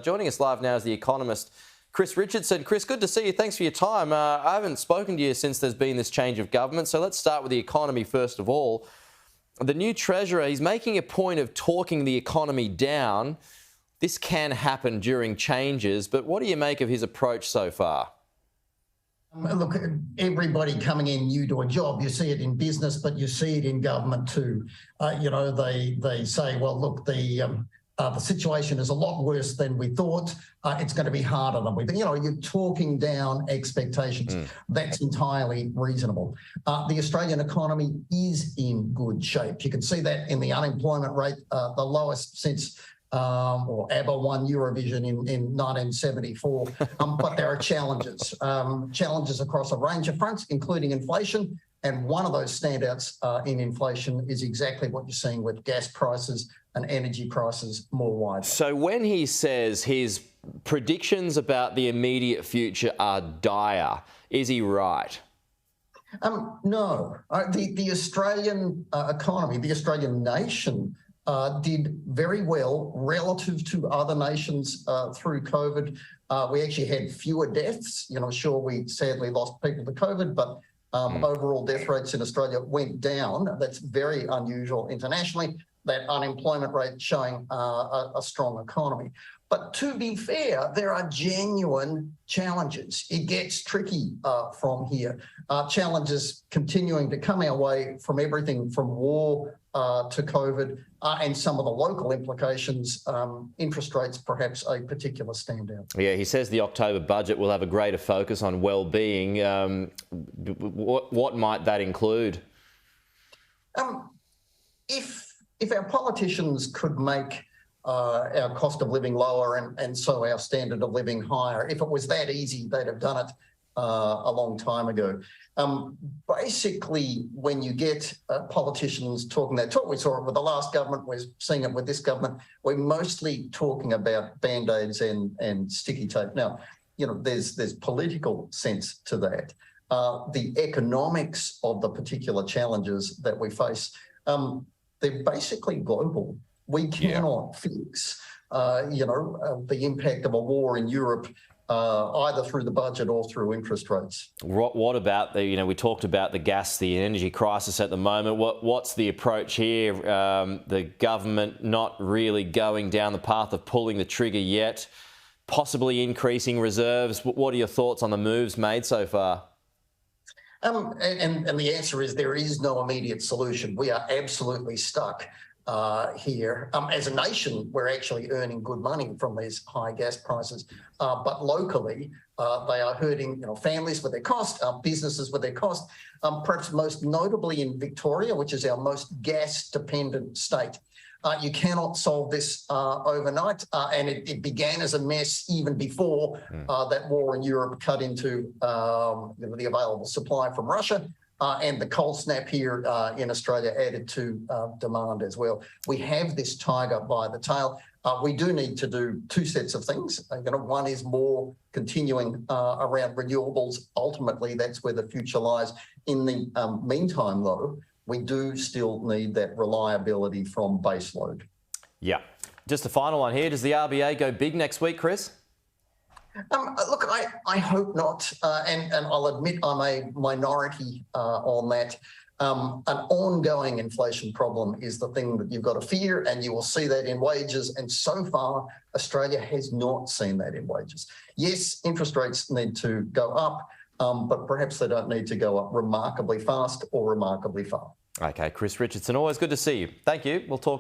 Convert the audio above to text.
Joining us live now is the Economist Chris Richardson. Chris, good to see you. Thanks for your time. I haven't spoken to you since there's been this change of government, so let's start with the economy first of all. The new Treasurer, he's making a point of talking the economy down. This can happen during changes, but what do you make of his approach so far? Look, everybody coming in new to a job, you see it in business, but you see it in government too. They say, well, look, the situation is a lot worse than we thought. It's going to be harder than we think. You're talking down expectations. That's entirely reasonable. The Australian economy is in good shape. You can see that in the unemployment rate, the lowest since ABBA won Eurovision in 1974. But there are challenges across a range of fronts, including inflation. And one of those standouts in inflation is exactly what you're seeing with gas prices and energy prices more widely. So when he says his predictions about the immediate future are dire, is he right? No. The Australian economy, the Australian nation, did very well relative to other nations through COVID. We actually had fewer deaths. Sure, we sadly lost people to COVID, but overall death rates in Australia went down. That's very unusual internationally. That unemployment rate showing a strong economy. But to be fair, there are genuine challenges. It gets tricky from here. Challenges continuing to come our way from everything from war to COVID and some of the local implications, interest rates perhaps a particular standout. Yeah, he says the October budget will have a greater focus on well-being. What might that include? If our politicians could make our cost of living lower and so our standard of living higher, if it was that easy, they'd have done it a long time ago. Basically, when you get politicians talking that talk, we saw it with the last government, we're seeing it with this government, we're mostly talking about Band-Aids and sticky tape. Now, there's political sense to that. The economics of the particular challenges that we face, they're basically global. We cannot fix, the impact of a war in Europe either through the budget or through interest rates. What about we talked about the energy crisis at the moment. What's the approach here? The government not really going down the path of pulling the trigger yet, possibly increasing reserves. What are your thoughts on the moves made so far? And the answer is there is no immediate solution. We are absolutely stuck here. As a nation, we're actually earning good money from these high gas prices, but locally they are hurting families with their cost, businesses with their cost, perhaps most notably in Victoria, which is our most gas-dependent state. You cannot solve this overnight, and it began as a mess even before that war in Europe cut into the available supply from Russia, and the cold snap here in Australia added to demand as well. We have this tiger by the tail. We do need to do two sets of things. One is more continuing around renewables. Ultimately, that's where the future lies. In the meantime, though, we do still need that reliability from baseload. Yeah. Just a final one here. Does the RBA go big next week, Chris? Look, I hope not. And I'll admit I'm a minority on that. An ongoing inflation problem is the thing that you've got to fear, and you will see that in wages. And so far, Australia has not seen that in wages. Yes, interest rates need to go up, but perhaps they don't need to go up remarkably fast or remarkably far. Okay, Chris Richardson, always good to see you. Thank you. We'll talk.